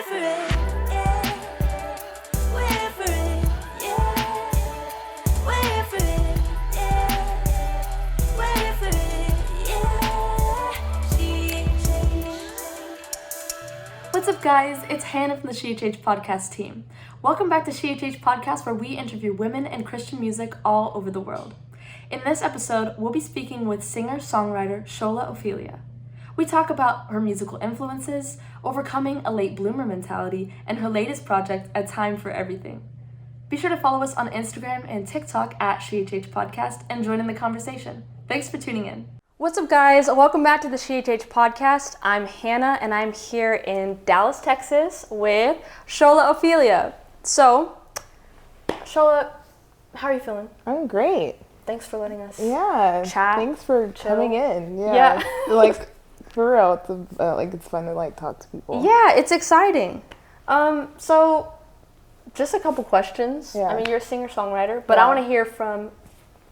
We're for it, yeah. We're for it, yeah. We're for it, yeah. We're for it, yeah. SheHH. What's up, guys? It's Hannah from the SheHH Podcast team. Welcome back to SheHH Podcast, where we interview women in Christian music all over the world. In this episode, we'll be speaking with singer-songwriter Shola Ophelia. We talk about her musical influences, overcoming a late bloomer mentality, and her latest project, A Time for Everything. Be sure to follow us on Instagram and TikTok at SheHH Podcast and join in the conversation. Thanks for tuning in. What's up, guys? Welcome back to the SheHH Podcast. I'm Hannah, and I'm here in Dallas, Texas with Shola Ophelia. So, Shola, how are you feeling? I'm great. Thanks for letting us chat. Thanks for coming in. Yeah. Like, for real, it's fun to talk to people. Yeah, it's exciting. So, just a couple questions. Yeah. I mean, you're a singer-songwriter, but I want to hear from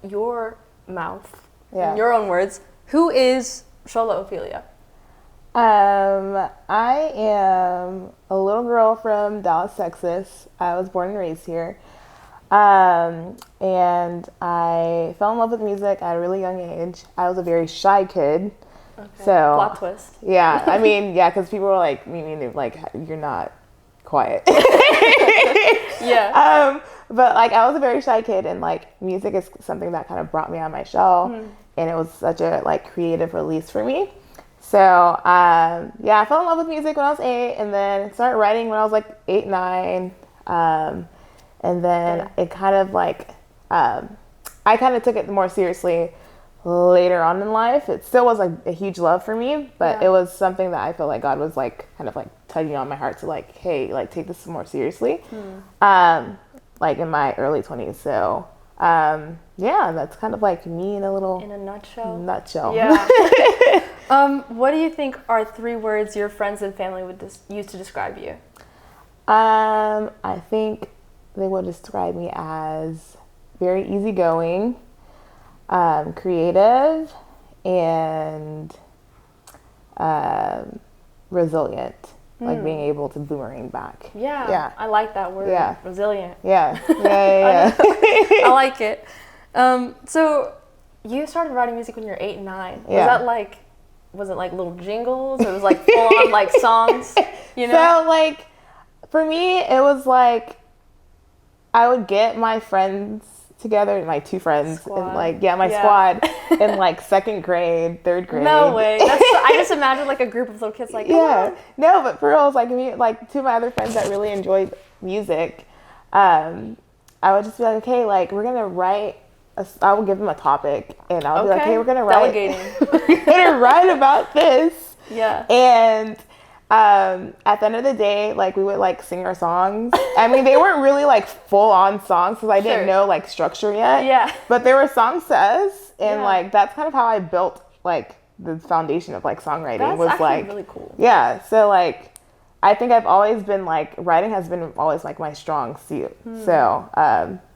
your mouth, in your own words. Who is Shola Ophelia? I am a little girl from Dallas, Texas. I was born and raised here. And I fell in love with music at a really young age. I was a very shy kid. Okay. So plot twist. Yeah, I mean, because people were like, you're not quiet. Yeah. But I was a very shy kid, and music is something that kind of brought me out of my shell, and it was such a creative release for me. So I fell in love with music when I was 8, and then started writing when I was 8, 9. And then it kind of I kind of took it more seriously later on in life. It still was a huge love for me, but it was something that I feel like God was kind of tugging on my heart to hey, take this more seriously. In my early 20s. So that's kind of me in a nutshell. Yeah. What do you think are 3 words your friends and family would use to describe you? I think they would describe me as very easygoing, creative, and resilient. Being able to boomerang back. Yeah. I like that word. Yeah. Resilient. Yeah. I like it. So you started writing music when you were 8 and 9. Was it little jingles, or was it full on songs? You know? So for me, it was I would get my friends together, my 2 friends, squad. and my squad in 2nd grade, 3rd grade. No way. I just imagine a group of little kids yeah. No, but for real, it was me, 2 of my other friends that really enjoyed music. I would just be okay, we're gonna write. I will give them a topic, and I'll be hey, we're gonna write. Delegating. We're gonna write about this. Yeah. And at the end of the day, we would sing our songs. I mean, they weren't really full on songs because I didn't know structure yet. Yeah. But they were songs to us, and that's kind of how I built the foundation of songwriting. That's was actually really cool. Yeah. So I think I've always been writing has been always my strong suit. So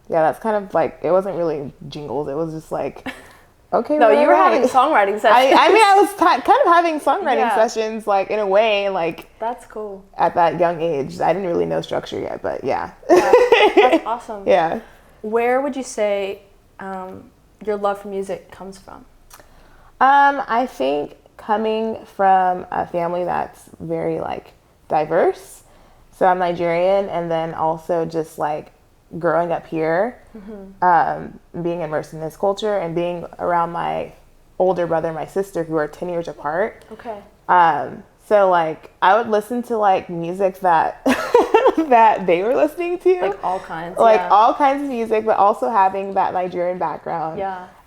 that's kind of it wasn't really jingles. It was just okay. No, you were having songwriting sessions. I mean, I was kind of having songwriting sessions, in a way, That's cool. At that young age, I didn't really know structure yet, but yeah. That's awesome. Yeah. Where would you say your love for music comes from? I think coming from a family that's very diverse. So I'm Nigerian, and then also just growing up here, being immersed in this culture, and being around my older brother and my sister, who are 10 years apart. Okay. So I would listen to music that that they were listening to, all kinds, all kinds of music, but also having that Nigerian background,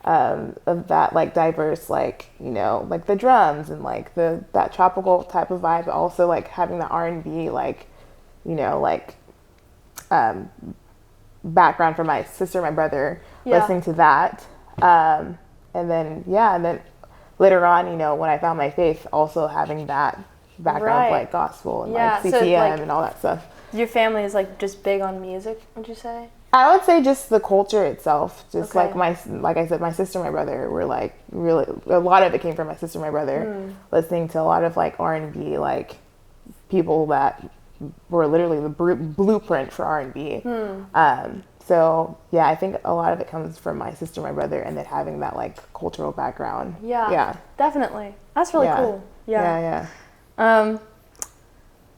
of that diverse, the drums and that tropical type of vibe, but also having the R&B, background from my sister and my brother, listening to that, and then later on, when I found my faith, also having that background of gospel and CCM and all that stuff. Your family is just big on music, would you say? I would say just the culture itself, just Okay. like I said, my sister and my brother were really, a lot of it came from my sister and my brother, listening to a lot of R&B, people that were literally the blueprint for R&B. So yeah, I think a lot of it comes from my sister, my brother, and then having that like cultural background. Yeah, definitely. That's really cool. Yeah.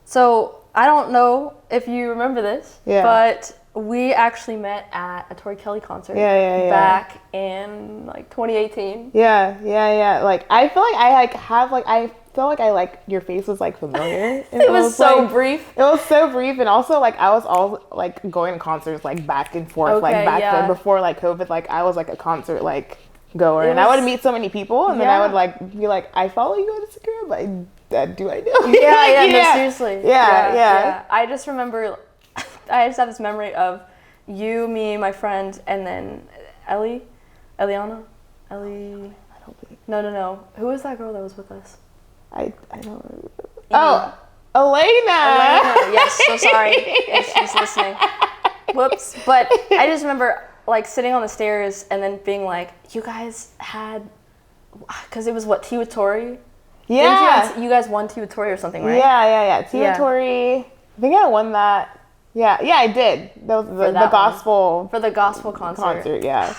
So I don't know if you remember this, but we actually met at a Tori Kelly concert back in like 2018. Yeah. Like I feel like I feel like your face was like familiar. It was so like, brief. It was so brief, and also like I was all like going to concerts like back and forth, like back then before like COVID. Like I was like a concert like goer, and I would meet so many people, and then I would like be like, I follow you on Instagram, but do I know? No, seriously. Yeah. I just remember, I just have this memory of you, me, my friend, and then Eliana. No. Who was that girl that was with us? I don't remember. Oh, Elena. Yes, so sorry if she's listening. Whoops. But I just remember like sitting on the stairs and then being like, you guys had, because it was what, Tea with Tori? Yeah. You guys won Tea with Tori or something, right? Yeah. Tea with Tori. I think I won that. Yeah, I did. That was the gospel. For the gospel concert. Yeah.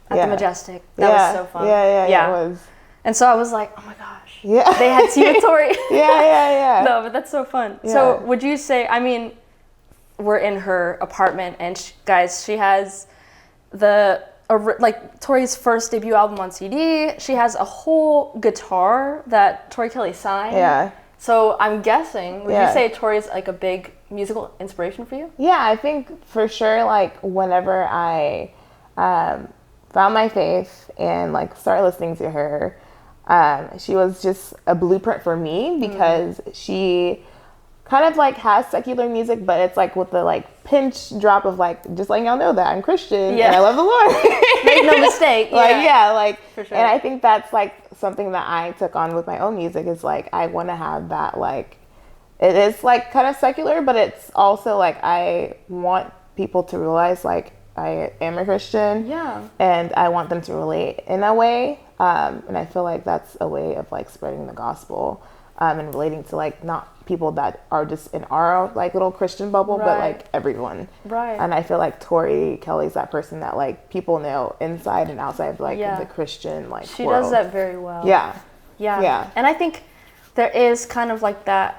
At the Majestic. That was so fun. Yeah, it was. And so I was like, oh my gosh. Yeah. They had Tea with Tori. Yeah. No, but that's so fun. Yeah. So would you say, I mean, we're in her apartment and she has like Tori's first debut album on CD. She has a whole guitar that Tori Kelly signed. Yeah. So I'm guessing, would you say Tori's like a big musical inspiration for you? Yeah, I think for sure, like whenever I found my faith and like started listening to her, she was just a blueprint for me because she kind of like has secular music, but it's like with the like pinch drop of like just letting y'all know that I'm Christian and I love the Lord. Make no mistake. For sure. And I think that's like something that I took on with my own music is like I want to have that like it is like kind of secular, but it's also like I want people to realize like I am a Christian. Yeah. And I want them to relate in a way. And I feel like that's a way of like spreading the gospel and relating to like not people that are just in our like little Christian bubble, but like everyone. Right. And I feel like Tori Kelly's that person that like people know inside and outside of like the Christian like she world. does that very well. Yeah. And I think there is kind of like that.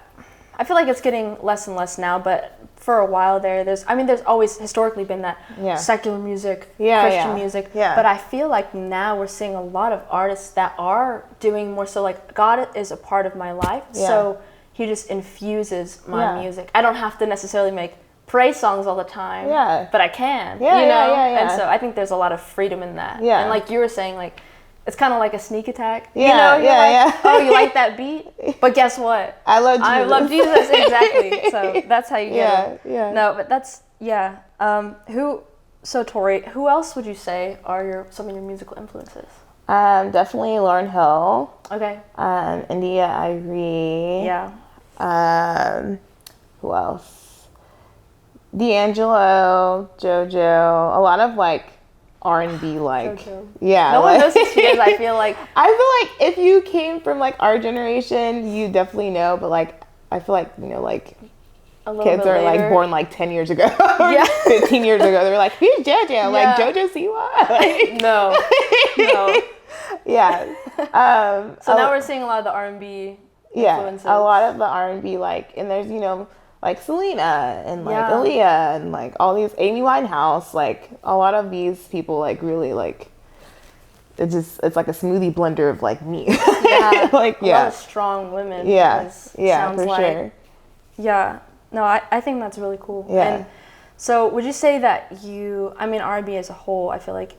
I feel like it's getting less and less now, but for a while there's always historically been that secular music, Christian music. Yeah. But I feel like now we're seeing a lot of artists that are doing more so like God is a part of my life. Yeah. So he just infuses my music. I don't have to necessarily make praise songs all the time. Yeah. But I can. Yeah. You know? And so I think there's a lot of freedom in that. Yeah. And like you were saying, like it's kind of like a sneak attack. Yeah, you know, oh, you like that beat? But guess what? I love Jesus. Exactly. So that's how you get it. Yeah. No, but that's, so Tori, who else would you say are some of your musical influences? Definitely Lauryn Hill. Okay. India Irie. Yeah. Who else? D'Angelo, JoJo, a lot of like R&B like JoJo. Yeah. No one knows who she is, I feel like. I feel like if you came from like our generation, you definitely know, but like I feel like, you know, like kids are like born like 10 years ago. 15 years ago. They're like, who's JoJo? Like JoJo Siwa? Like, no. Yeah. So now we're seeing a lot of the R&B influences. A lot of the R&B like, and there's, you know, like Selena and like Aaliyah and like all these Amy Winehouse, like a lot of these people like really like it's like a smoothie blender of like me. A lot of strong women. For sure. Yeah, no, I think that's really cool. And so would you say that R&B as a whole, I feel like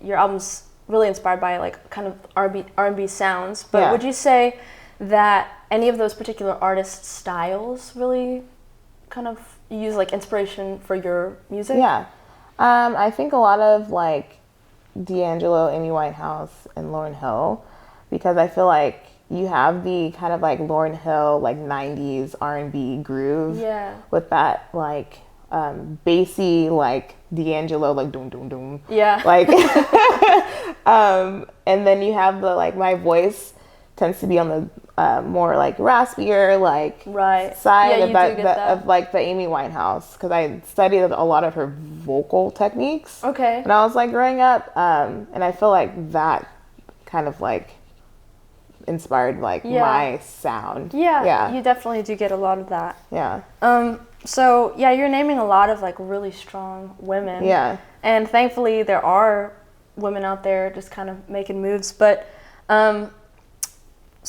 your album's really inspired by like kind of R&B sounds, but would you say that any of those particular artists' styles really kind of use like inspiration for your music? I think a lot of like D'Angelo, Amy Winehouse, and Lauryn Hill, because I feel like you have the kind of like Lauryn Hill like 90s R&B groove with that like bassy like D'Angelo like doom doom doom like and then you have the like my voice tends to be on the more like raspier like Right. side Yeah, of you that, do get that. of like the Amy Winehouse, because I studied a lot of her vocal techniques Okay. when I was like growing up, and I feel like that kind of like inspired like my sound. Yeah, you definitely do get a lot of that. Yeah. So yeah, you're naming a lot of like really strong women. Yeah. And thankfully there are women out there just kind of making moves. But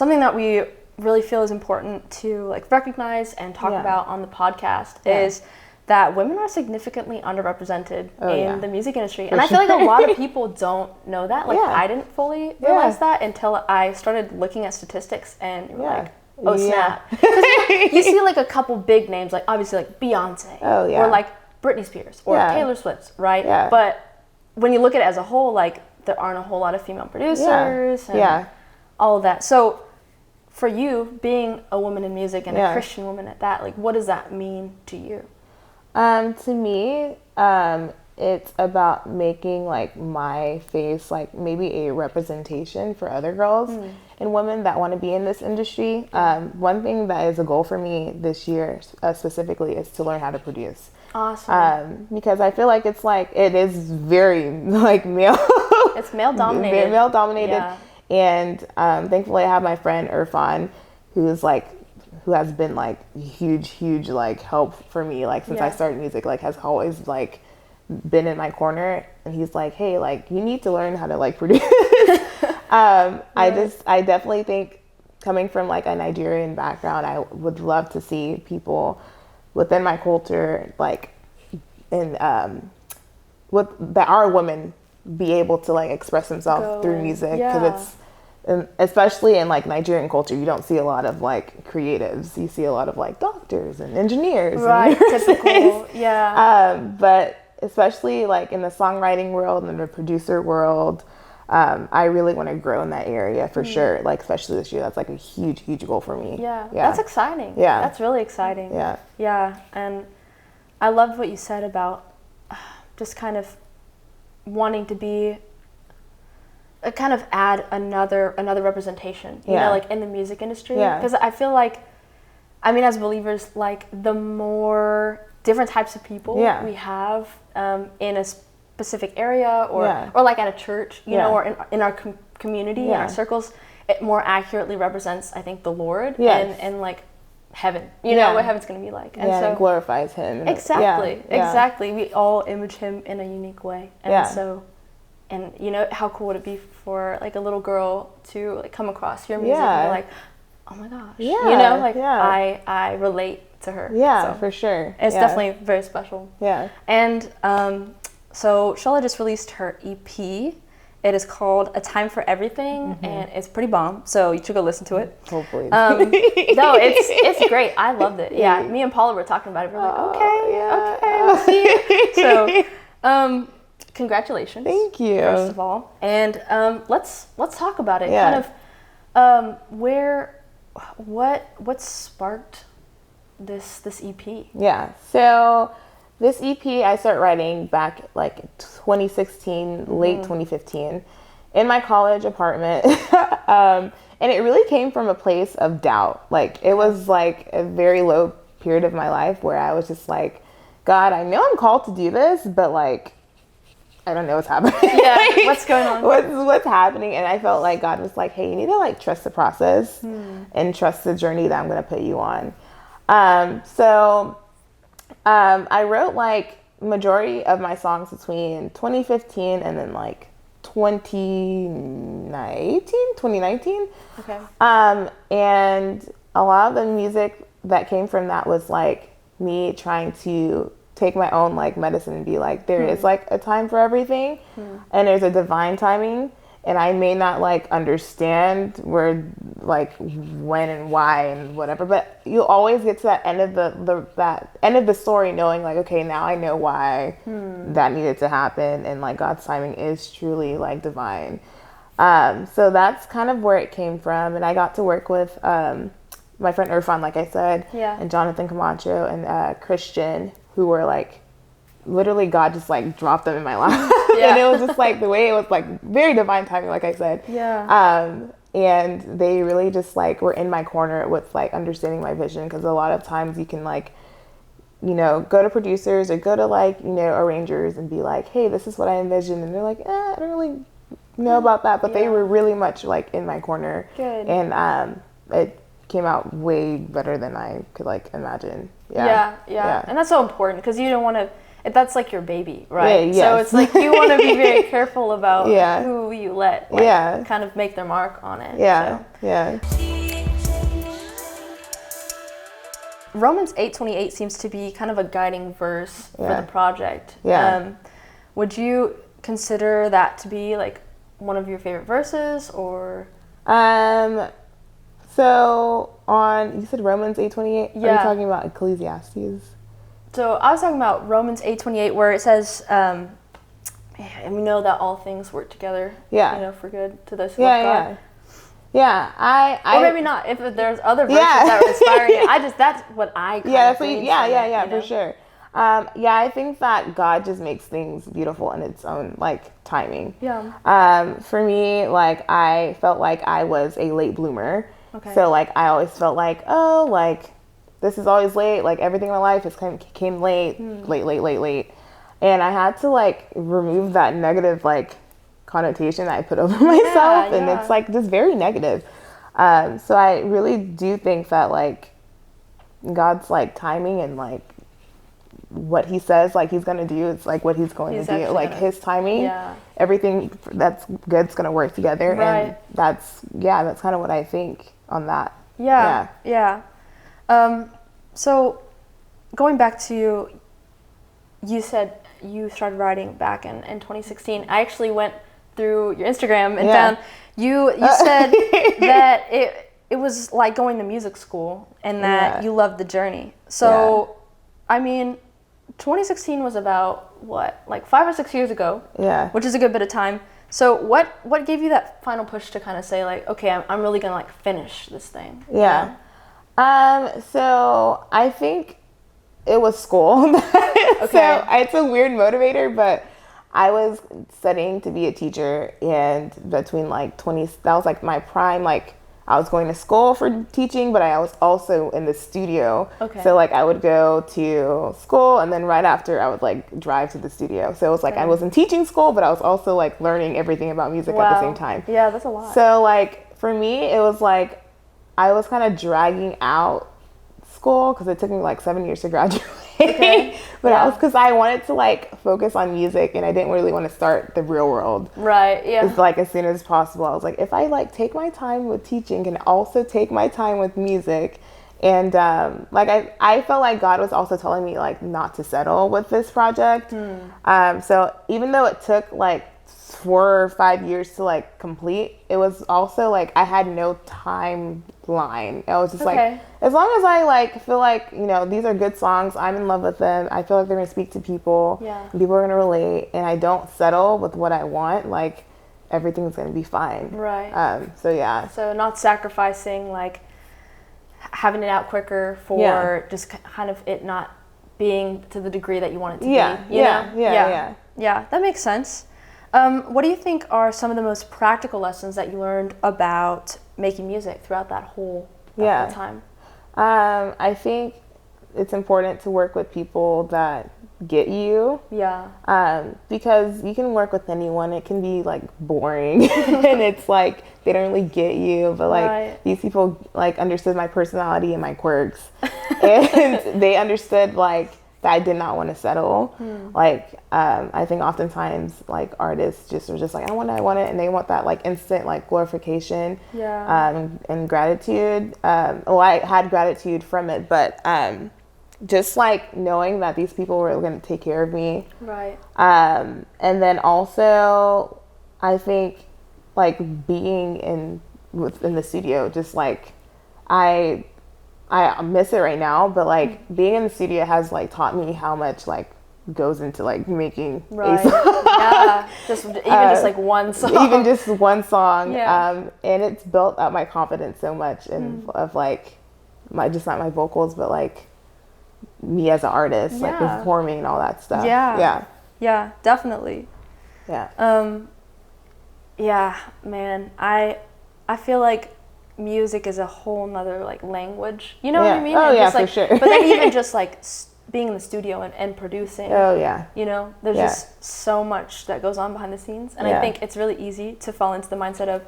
something that we really feel is important to like recognize and talk about on the podcast is that women are significantly underrepresented in the music industry. And I feel like a lot of people don't know that. Like I didn't fully realize that until I started looking at statistics and like, oh snap. 'Cause you see like a couple big names, like obviously like Beyonce or like Britney Spears or Taylor Swift, right? Yeah. But when you look at it as a whole, like there aren't a whole lot of female producers and all of that. So for you, being a woman in music and a Christian woman at that, like what does that mean to you? To me, it's about making like my face like maybe a representation for other girls and women that want to be in this industry. One thing that is a goal for me this year specifically is to learn how to produce. Awesome. Because I feel like it is very like male. It's male dominated. Male dominated. Yeah. And thankfully I have my friend Irfan, who has been like huge like help for me like since I started music, like has always like been in my corner, and he's like, hey, like you need to learn how to like produce. I definitely think, coming from like a Nigerian background, I would love to see people within my culture like that are women be able to like express themselves through music, because especially in like Nigerian culture, you don't see a lot of like creatives. You see a lot of like doctors and engineers, right? And typical, but especially like in the songwriting world and the producer world, I really want to grow in that area for sure. Like especially this year, that's like a huge goal for me. Yeah, that's exciting. Yeah, that's really exciting. Yeah, and I loved what you said about just kind of wanting to be kind of add another representation, you know, like in the music industry. Because I feel like, I mean, as believers, like the more different types of people we have in a specific area or like at a church, you know, or in our community, in our circles, it more accurately represents, I think, the Lord and like heaven, you know, what heaven's going to be like. And so it glorifies him. Exactly. We all image him in a unique way. And so, and you know, how cool would it be for like a little girl to like come across your music and be like, oh my gosh, you know, like I relate to her. So for sure. It's definitely very special. And so Shola just released her EP. It is called A Time for Everything, and it's pretty bomb. So you should go listen to it. Hopefully. No, it's great. I loved it. Yeah, me and Paula were talking about it. We're like, okay, we'll see. So, congratulations. Thank you. First of all, and let's talk about it. Kind of what sparked this EP? Yeah. So this EP I started writing back like 2016, late 2015, in my college apartment. And it really came from a place of doubt. Like it was like a very low period of my life where I was just like, God, I know I'm called to do this, but like, I don't know what's happening. Yeah, what's going on? What's happening? And I felt like God was like, hey, you need to like trust the process and trust the journey that I'm going to put you on. So I wrote like majority of my songs between 2015 and then like 2019. Okay. And a lot of the music that came from that was like me trying to take my own like medicine and be like, there is like a time for everything and there's a divine timing, and I may not like understand where like when and why and whatever, but you always get to that end of that end of the story knowing like, okay, now I know why that needed to happen, and like God's timing is truly like divine. So that's kind of where it came from, and I got to work with my friend Irfan, like I said, and Jonathan Camacho and Christian, who were like, literally God just like dropped them in my lap. And it was just like the way it was like very divine timing, like I said. And they really just like were in my corner with like understanding my vision, because a lot of times you can like, you know, go to producers or go to like, you know, arrangers and be like, hey, this is what I envision, and they're like, I don't really know about that, but they were really much like in my corner. Good. And it came out way better than I could like imagine. Yeah. And that's so important, because you don't want to, that's like your baby, right? Yeah, so it's like you want to be very careful about who you let kind of make their mark on it. Romans 8:28 seems to be kind of a guiding verse for the project. Would you consider that to be like one of your favorite verses, or? So you said Romans 8:28? Are you talking about Ecclesiastes? So I was talking about Romans 8:28, where it says, and we know that all things work together, you know, for good to those who love God. Or maybe not. If there's other verses that are inspiring, that's what I kind of think. For sure. I think that God just makes things beautiful in its own like timing. For me, like I felt like I was a late bloomer. So like I always felt like, oh, like this is always late. Like everything in my life came late, late. And I had to like remove that negative like connotation that I put over myself, and it's like just very negative. So I really do think that like God's like timing and like what he says like he's gonna do, it's like what he's going to do, like his timing. Everything that's good's gonna work together, and that's kind of what I think on that. So going back to, you said you started writing back in 2016. I actually went through your Instagram and found you said that it was like going to music school, and that you loved the journey. So I mean, 2016 was about what, like 5 or 6 years ago, which is a good bit of time. So what gave you that final push to kind of say like, okay, I'm really gonna like finish this thing? So I think it was school. So it's a weird motivator, but I was studying to be a teacher, and between like that was like my prime, like I was going to school for teaching, but I was also in the studio. So like I would go to school, and then right after I would like drive to the studio. So it was like I was in teaching school, but I was also like learning everything about music at the same time. Yeah, that's a lot. So like for me, it was like I was kind of dragging out school, because it took me like 7 years to graduate. But I was, because I wanted to like focus on music, and I didn't really want to start the real world. It's like as soon as possible. I was like, if I like take my time with teaching and also take my time with music, and like I felt like God was also telling me like not to settle with this project. So even though it took like 4 or 5 years to like complete, it was also like I had no timeline. I was just like, as long as I like feel like, you know, these are good songs, I'm in love with them, I feel like they're gonna speak to people, and people are gonna relate, and I don't settle with what I want, like everything's gonna be fine. So not sacrificing like having it out quicker for just kind of it not being to the degree that you want it to be. Yeah, that makes sense. What do you think are some of the most practical lessons that you learned about making music throughout that whole time? I think it's important to work with people that get you. Because you can work with anyone. It can be like boring and it's like they don't really get you, but like these people like understood my personality and my quirks, and they understood like that I did not want to settle. Like I think oftentimes like artists are just like I want it, and they want that like instant like glorification and gratitude. Well, I had gratitude from it, but just like knowing that these people were going to take care of me. And then also I think like being within the studio, just like I miss it right now, but like being in the studio has like taught me how much like goes into like making a song. Just like one song. And it's built up my confidence so much, and of like not my vocals, but like me as an artist, like performing and all that stuff. Definitely. Man, I feel like music is a whole nother like language. You know what I mean? Oh, and yeah, just, like, for sure. But then even just like being in the studio and producing. Oh, yeah. You know, there's just so much that goes on behind the scenes. And I think it's really easy to fall into the mindset of,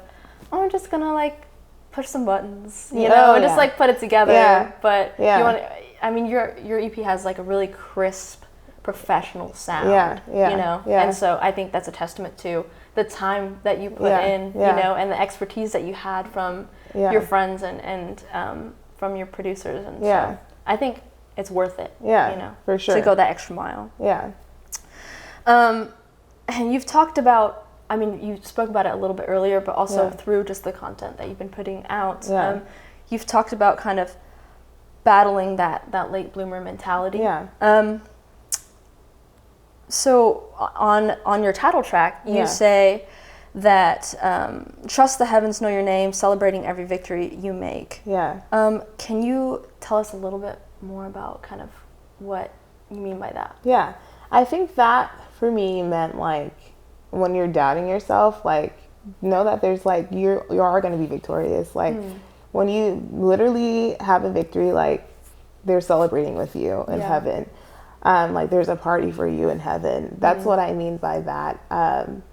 oh, I'm just going to like push some buttons, you know, and just like put it together. Yeah. But you want I mean, your EP has like a really crisp, professional sound, you know? And so I think that's a testament to the time that you put in, you know, and the expertise that you had from your friends and from your producers. And so I think it's worth it, you know, for sure, to go that extra mile. Yeah. And you've talked about, I mean, you spoke about it a little bit earlier, but also through just the content that you've been putting out. You've talked about kind of battling that late bloomer mentality. So on your title track, you say that trust the heavens, know your name, celebrating every victory you make. Can you tell us a little bit more about kind of what you mean by that? Yeah, I think that for me meant like when you're doubting yourself, like know that there's like you are going to be victorious. Like when you literally have a victory, like they're celebrating with you in heaven. Like there's a party for you in heaven. That's what I mean by that.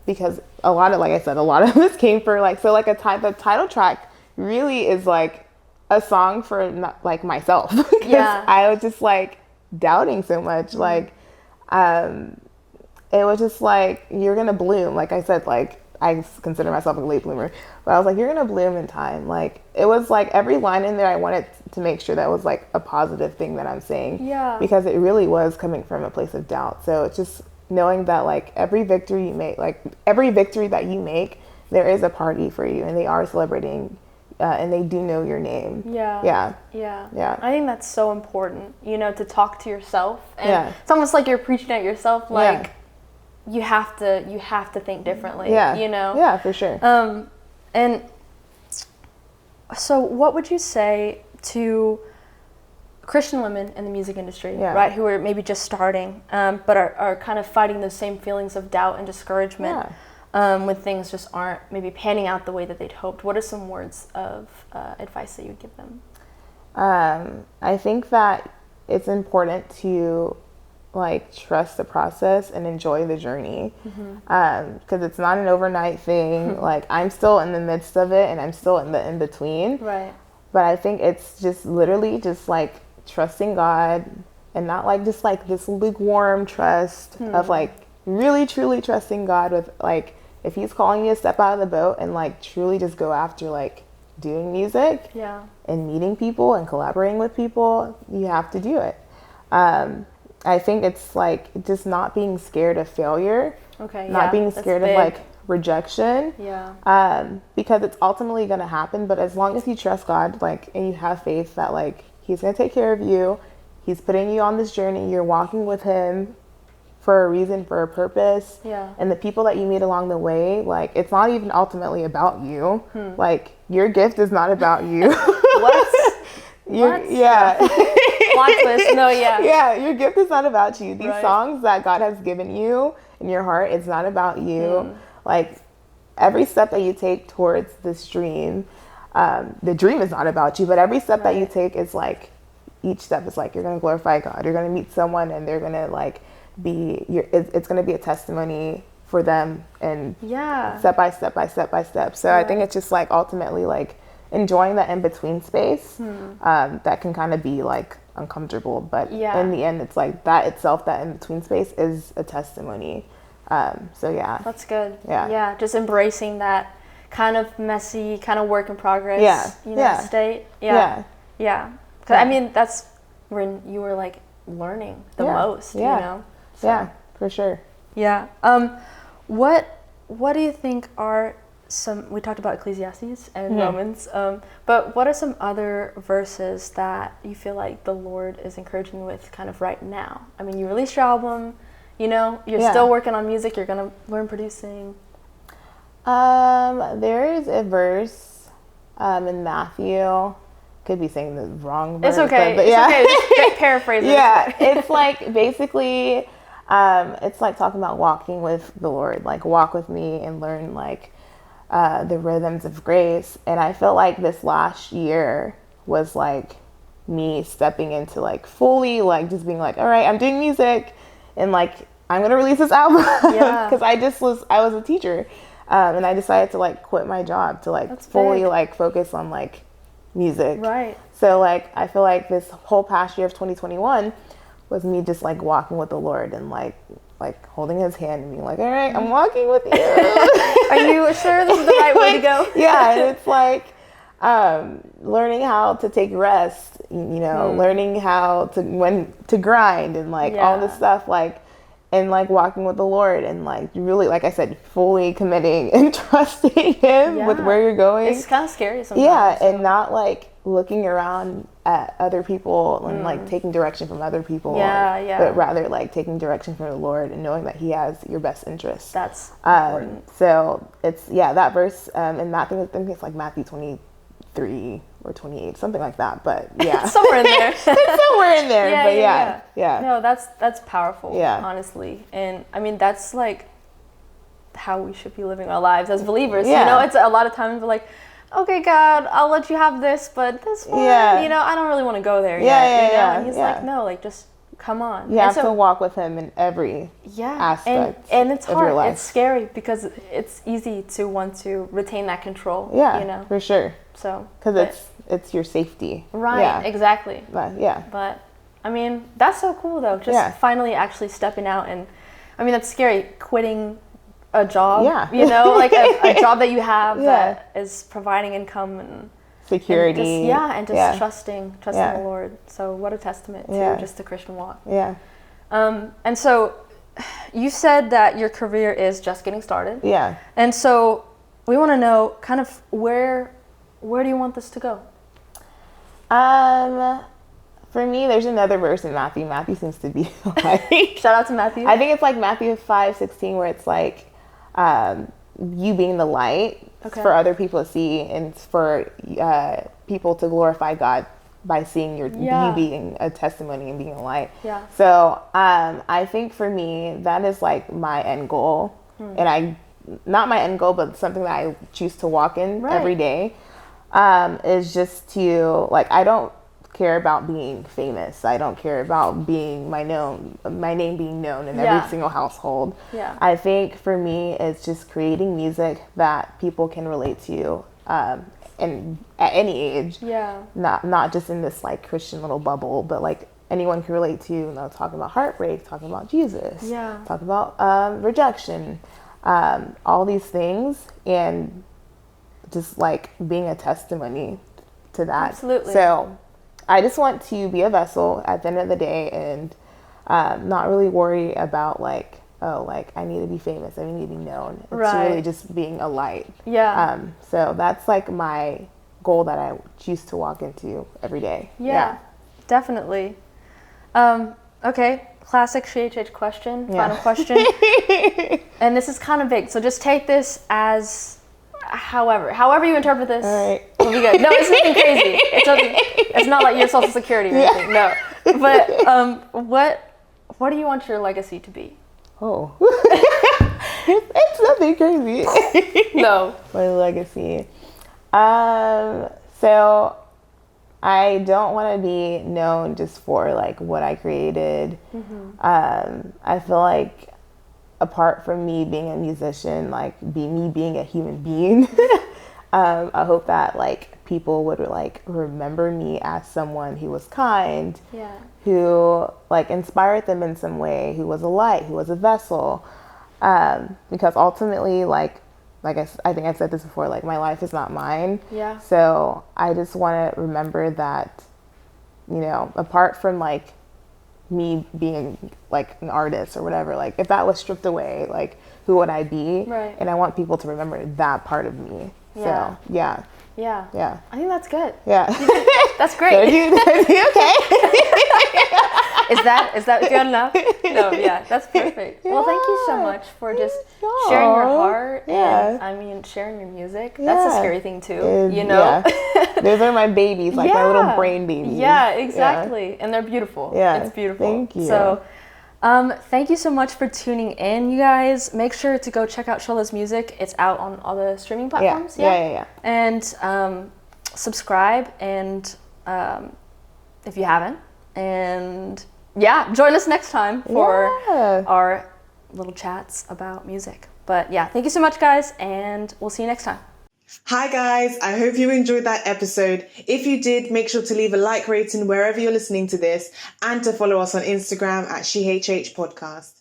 Because a lot of, like I said, a lot of this came for like, so like the title track really is like a song for not, like myself. Because I was just like doubting so much. Like, it was just like, you're going to bloom. Like I said, like I consider myself a late bloomer, but I was like, you're going to bloom in time. Like it was like every line in there, I wanted to make sure that was like a positive thing that I'm saying. Because it really was coming from a place of doubt. So it's just knowing that like every victory you make, like every victory that you make, there is a party for you and they are celebrating and they do know your name. I think that's so important, you know, to talk to yourself. And it's almost like you're preaching at yourself, like you have to think differently, you know? Yeah, for sure. And so what would you say to Christian women in the music industry, right, who are maybe just starting, but are kind of fighting those same feelings of doubt and discouragement when things just aren't maybe panning out the way that they'd hoped? What are some words of advice that you would give them? I think that it's important to like trust the process and enjoy the journey, because it's not an overnight thing. Like I'm still in the midst of it and I'm still in the in-between, but I think it's just literally just like trusting God and not like just like this lukewarm trust of like really truly trusting God with like if he's calling you to step out of the boat and like truly just go after like doing music and meeting people and collaborating with people, you have to do it. I think it's like just not being scared of failure, not being scared of like rejection, because it's ultimately going to happen. But as long as you trust God, like, and you have faith that like he's going to take care of you, he's putting you on this journey, you're walking with him for a reason, for a purpose, and the people that you meet along the way, like it's not even ultimately about you. Like your gift is not about you. Plot twist. No, your gift is not about you. These songs that God has given you in your heart, it's not about you. Like every step that you take towards this dream, the dream is not about you, but every step that you take is like, each step is like, you're going to glorify God. You're going to meet someone and they're going to like it's going to be a testimony for them, and step by step by step by step. So I think it's just like ultimately like enjoying that in-between space that can kind of be like uncomfortable, but in the end it's like that itself, that in-between space is a testimony. That's good. Just embracing that kind of messy, kind of work in progress state. I mean that's when you were like learning the most, you know. So. For sure. What do you think are some, we talked about Ecclesiastes and Romans, but what are some other verses that you feel like the Lord is encouraging you with kind of right now? I mean, you released your album, you know, you're still working on music, you're going to learn producing. There is a verse in Matthew, could be saying the wrong verse. It's okay. But just paraphrase it. It's like basically, it's like talking about walking with the Lord, like walk with me and learn like the rhythms of grace. And I feel like this last year was like me stepping into like fully like just being like, all right, I'm doing music and like I'm gonna release this album. Because I was a teacher, and I decided to like quit my job to like fully like focus on like music. Right. So like I feel like this whole past year of 2021 was me just like walking with the Lord and like holding his hand and being like, all right, I'm walking with you. Are you sure this is the right way to go? Yeah, and it's like learning how to take rest, you know, learning how to when to grind and like all this stuff, like, and like walking with the Lord and like really, like I said, fully committing and trusting him with where you're going. It's kind of scary sometimes. Yeah, and not like looking around at other people and like taking direction from other people, but rather like taking direction from the Lord and knowing that he has your best interests. That's important. So it's that verse in Matthew, I think it's like Matthew 23 or 28, something like that, but somewhere in there. It's somewhere in there. Yeah. No, that's powerful, Yeah. honestly. And I mean, that's like how we should be living our lives as believers. Yeah. You know, it's a lot of times we're like, okay, God, I'll let you have this, but this one, you know, I don't really want to go there yet. You know? And he's like, no, like, just come on. You have to walk with him in every aspect and it's of hard. your life. It's scary because it's easy to want to retain that control. Yeah, you know? for sure. So because it's your safety. Right, exactly. But I mean, that's so cool though. Just finally actually stepping out, and I mean, that's scary, quitting a job, you know, like a job that you have that is providing income and security. And just trusting the Lord. So what a testament to just the Christian walk. Yeah. And so you said that your career is just getting started. Yeah. And so we want to know kind of where do you want this to go? For me, there's another verse in Matthew. Matthew seems to be like shout out to Matthew. I think it's like Matthew 5:16, where it's like you being the light for other people to see, and for people to glorify God by seeing you being a testimony and being a light. Yeah. So I think for me, that is like my end goal, and not my end goal, but something that I choose to walk in every day. Is just to like, I don't care about being famous. I don't care about being my name being known in every single household. Yeah. I think for me, it's just creating music that people can relate to, and at any age. Yeah. Not just in this like Christian little bubble, but like anyone can relate to. You know, talking about heartbreak, talking about Jesus. Yeah. Talking about rejection, all these things, and just like being a testimony to that. Absolutely. So I just want to be a vessel at the end of the day, and not really worry about like, oh, like I need to be famous, I need to be known. It's really just being a light. Yeah. So that's like my goal that I choose to walk into every day. Yeah. Definitely. Okay. Classic SheHH question. Final question. And this is kind of big, so just take this as however you interpret this, will be good. No, it's nothing crazy. It's not like your Social Security or anything. No, but what do you want your legacy to be? Oh, it's nothing crazy. No, my legacy. So I don't want to be known just for like what I created. I feel like, apart from me being a musician, like me being a human being, I hope that like people would like remember me as someone who was kind, who like inspired them in some way, who was a light, who was a vessel, because ultimately like I think I've said this before, like my life is not mine. Yeah. So I just want to remember that, you know, apart from like me being like an artist or whatever, like if that was stripped away, like who would I be? Right. And I want people to remember that part of me. Yeah. So yeah. I think that's good. Yeah. That's great. Okay. Is that good enough? No, yeah, that's perfect. Well, thank you so much for just sharing your heart and I mean sharing your music. That's a scary thing too, you know? Those are my babies, like my little brain babies. Yeah, exactly. And they're beautiful. Yeah. It's beautiful. Thank you. So Thank you so much for tuning in, you guys. Make sure to go check out Shola's music. It's out on all the streaming platforms. Yeah. And subscribe, and if you haven't. And yeah, join us next time for our little chats about music. But yeah, thank you so much, guys, and we'll see you next time. Hi guys, I hope you enjoyed that episode. If you did, make sure to leave a like rating wherever you're listening to this and to follow us on Instagram at SheHH Podcast.